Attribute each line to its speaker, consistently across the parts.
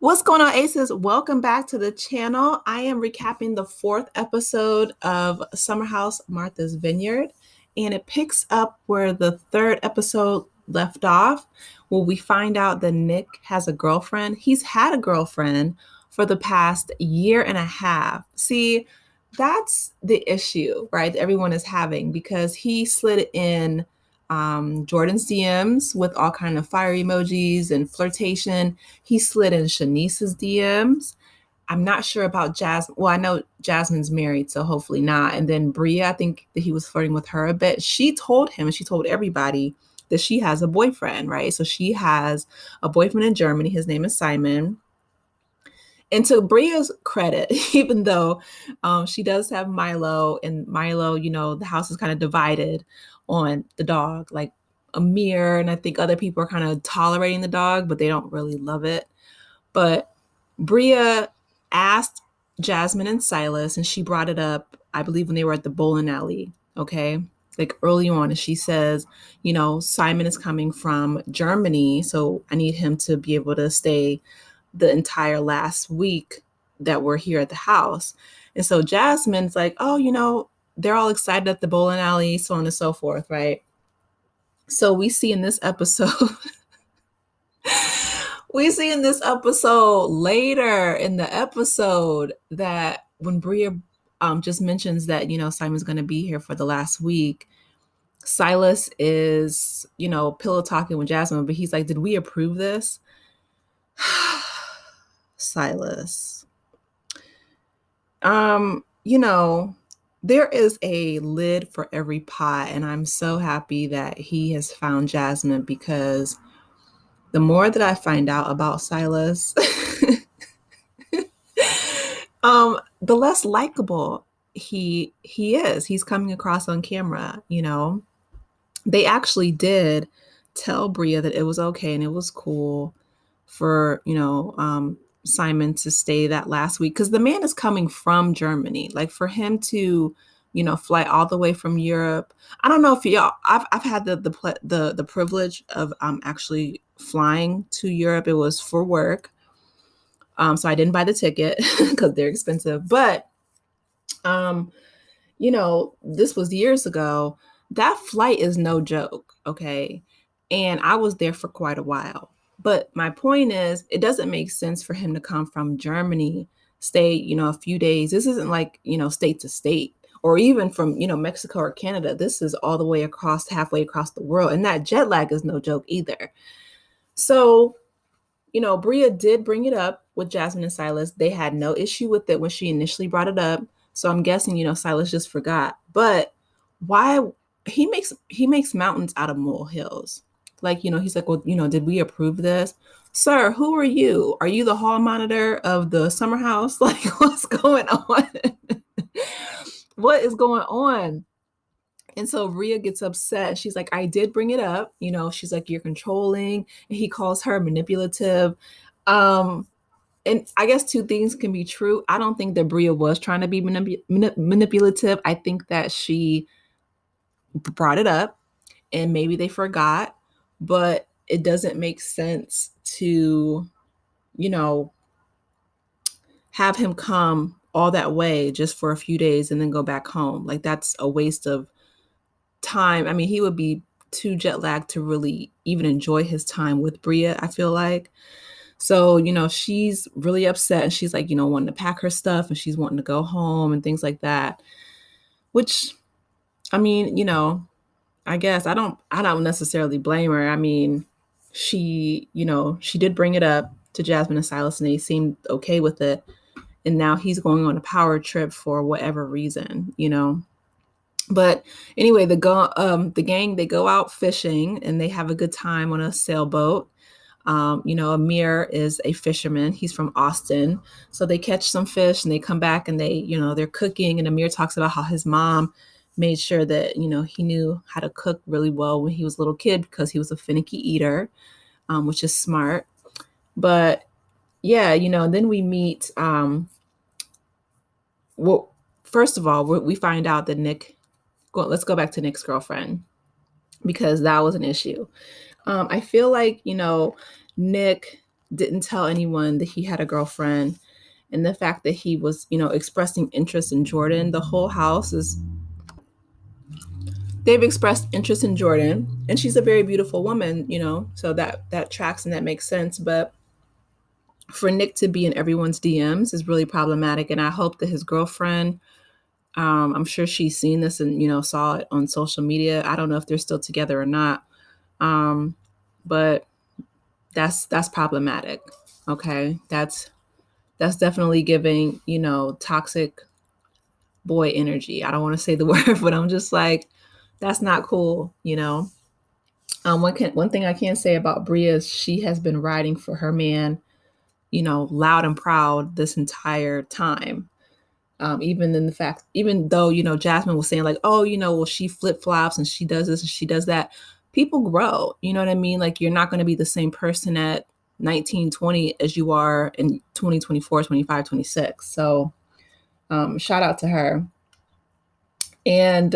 Speaker 1: What's going on, Aces? Welcome back to the channel. I am recapping the fourth episode of Summer House Martha's Vineyard, and it picks up where the third episode left off, where we find out that Nick has a girlfriend. He's had a girlfriend for the past year and a half. See, that's the issue, right? That everyone is having because he slid in Jordan's DMs with all kind of fire emojis and flirtation. He slid in Shanice's DMs. I'm not sure about Jasmine. Well, I know Jasmine's married, so hopefully not. And then Bria, I think that he was flirting with her a bit. She told him, and she told everybody that she has a boyfriend, right? So she has a boyfriend in Germany. His name is Simon. And to Bria's credit, even though she does have Milo, and Milo, the house is kind of divided on the dog. Like Amir and I think other people are kind of tolerating the dog, but they don't really love it. But Bria asked Jasmine and Silas, and she brought it up, I believe, when they were at the bowling alley. Okay. Like early on, and she says, Simon is coming from Germany, so I need him to be able to stay the entire last week that we're here at the house. And so Jasmine's like, oh, they're all excited at the bowling alley, so on and so forth, right? So we see in this episode, later in the episode that when Bria just mentions that, Simon's going to be here for the last week, Silas is, pillow talking with Jasmine, but he's like, did we approve this? Silas. There is a lid for every pot, and I'm so happy that he has found Jasmine because the more that I find out about Silas, the less likable he is. He's coming across on camera, They actually did tell Bria that it was okay and it was cool for, Simon to stay that last week because the man is coming from Germany. Like for him to, fly all the way from Europe. I don't know if y'all. I've had the privilege of actually flying to Europe. It was for work, so I didn't buy the ticket because they're expensive. But this was years ago. That flight is no joke, okay? And I was there for quite a while. But my point is, it doesn't make sense for him to come from Germany, stay, a few days. This isn't like, state to state or even from, Mexico or Canada. This is all the way across, halfway across the world. And that jet lag is no joke either. So, Bria did bring it up with Jasmine and Silas. They had no issue with it when she initially brought it up. So I'm guessing, Silas just forgot. But why he makes mountains out of molehills? Like, he's like, well, did we approve this? Sir, who are you? Are you the hall monitor of the summer house? Like, what's going on? What is going on? And so Bria gets upset. She's like, I did bring it up. She's like, you're controlling. And he calls her manipulative. And I guess two things can be true. I don't think that Bria was trying to be manipulative. I think that she brought it up and maybe they forgot, but it doesn't make sense to, have him come all that way just for a few days and then go back home. Like that's a waste of time. I mean, he would be too jet lagged to really even enjoy his time with Bria, I feel like. So, she's really upset and she's like, wanting to pack her stuff and she's wanting to go home and things like that. Which, I mean, I guess I don't necessarily blame her. I mean, she did bring it up to Jasmine and Silas and they seemed okay with it. And now he's going on a power trip for whatever reason, But anyway, the gang, they go out fishing and they have a good time on a sailboat. Amir is a fisherman. He's from Austin. So they catch some fish and they come back and they're cooking. And Amir talks about how his mom made sure that, he knew how to cook really well when he was a little kid because he was a finicky eater, which is smart. But yeah, and then we meet, well, first of all, we find out that let's go back to Nick's girlfriend because that was an issue. I feel like, Nick didn't tell anyone that he had a girlfriend. And the fact that he was, expressing interest in Jordan, the whole house is, they've expressed interest in Jordan, and she's a very beautiful woman, so that tracks and that makes sense. But for Nick to be in everyone's DMs is really problematic. And I hope that his girlfriend, I'm sure she's seen this and, saw it on social media. I don't know if they're still together or not. But that's problematic. Okay. That's definitely giving, toxic boy energy. I don't want to say the word, but I'm just like, that's not cool. One thing I can say about Bria is she has been riding for her man, loud and proud this entire time. Even though, Jasmine was saying like, oh, well, she flip flops and she does this and she does that. People grow, you know what I mean? Like, you're not going to be the same person at 19, 20 as you are in 2024, 25, 26. So shout out to her. And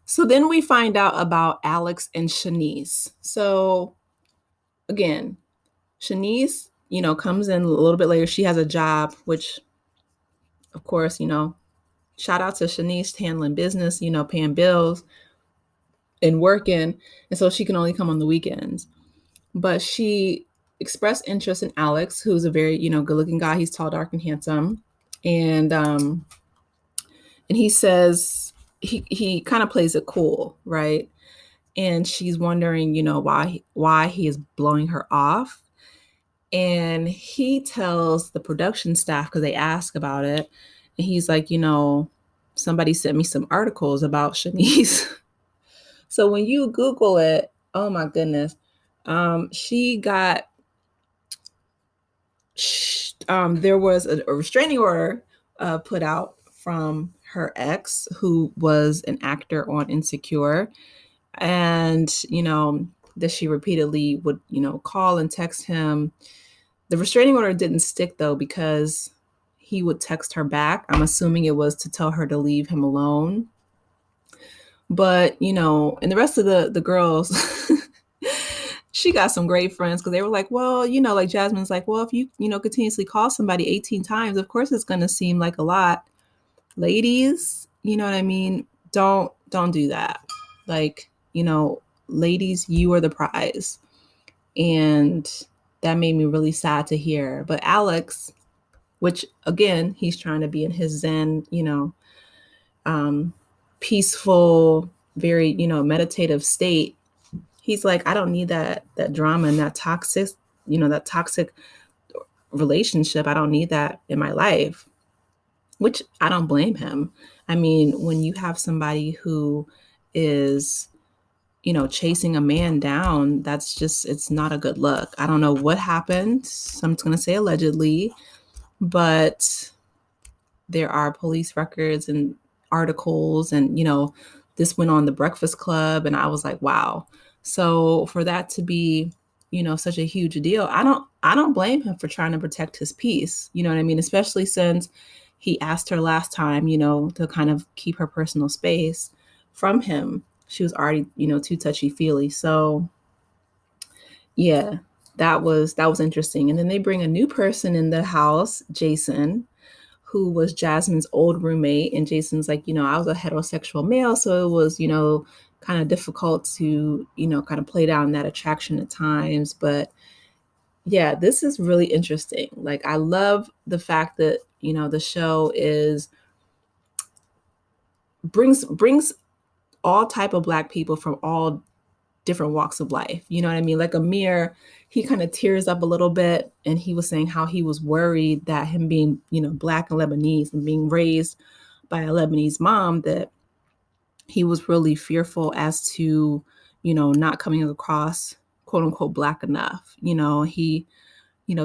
Speaker 1: so then we find out about Alex and Shanice. So again, Shanice, comes in a little bit later. She has a job, which, of course, shout out to Shanice handling business, paying bills and working. And so she can only come on the weekends. But she expressed interest in Alex, who's a very, good looking guy. He's tall, dark, and handsome. And he says he kind of plays it cool, right? And she's wondering, why he is blowing her off. And he tells the production staff, because they ask about it, and he's like, somebody sent me some articles about Shanice. So when you Google it, oh my goodness, she got, there was a restraining order put out from her ex, who was an actor on Insecure. And, that she repeatedly would, call and text him. The restraining order didn't stick, though, because he would text her back. I'm assuming it was to tell her to leave him alone. But, and the rest of the girls, she got some great friends, because they were like, well, like Jasmine's like, well, if you, continuously call somebody 18 times, of course it's going to seem like a lot. Ladies, you know what I mean? Don't do that. Like, ladies, you are the prize. And that made me really sad to hear. But Alex, which again, he's trying to be in his Zen, peaceful, very, meditative state. He's like, I don't need that drama and that toxic relationship. I don't need that in my life, which I don't blame him. I mean, when you have somebody who is, chasing a man down, that's just, it's not a good look. I don't know what happened. So I'm just going to say allegedly, but there are police records and articles, and, this went on the Breakfast Club, and I was like, wow. So for that to be, such a huge deal, I don't blame him for trying to protect his peace. You know what I mean? Especially since he asked her last time, to kind of keep her personal space from him. She was already, too touchy-feely. So yeah, that was interesting. And then they bring a new person in the house, Jason, who was Jasmine's old roommate. And Jason's like, I was a heterosexual male, so it was, kind of difficult to, kind of play down that attraction at times. But yeah, this is really interesting. Like, I love the fact that, the show brings all type of Black people from all different walks of life. You know what I mean? Like Amir, he kind of tears up a little bit, and he was saying how he was worried that him being, Black and Lebanese and being raised by a Lebanese mom, that he was really fearful as to, not coming across quote unquote Black enough. He,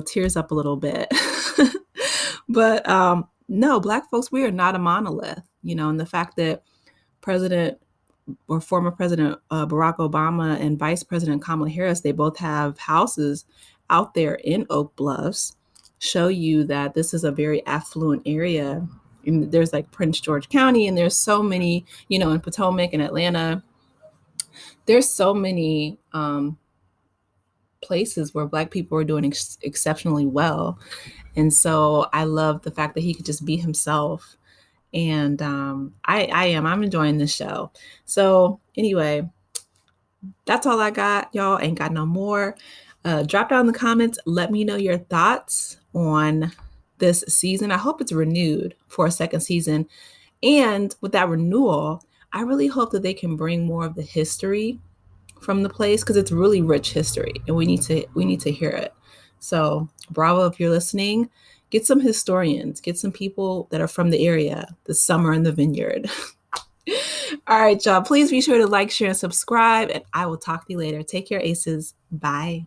Speaker 1: tears up a little bit. But no, Black folks, we are not a monolith, and the fact that President or former President Barack Obama and Vice President Kamala Harris, they both have houses out there in Oak Bluffs, show you that this is a very affluent area. And there's like Prince George County, and there's so many, in Potomac and Atlanta, there's so many places where Black people are doing exceptionally well. And so I love the fact that he could just be himself. And I'm enjoying this show. So anyway, that's all I got, y'all. Ain't got no more. Drop down in the comments. Let me know your thoughts on this season. I hope it's renewed for a second season. And with that renewal, I really hope that they can bring more of the history from the place, because it's really rich history and we need to hear it. So bravo, if you're listening, get some historians, get some people that are from the area, the summer in the vineyard. All right, y'all, please be sure to like, share, and subscribe, and I will talk to you later. Take care, aces. Bye.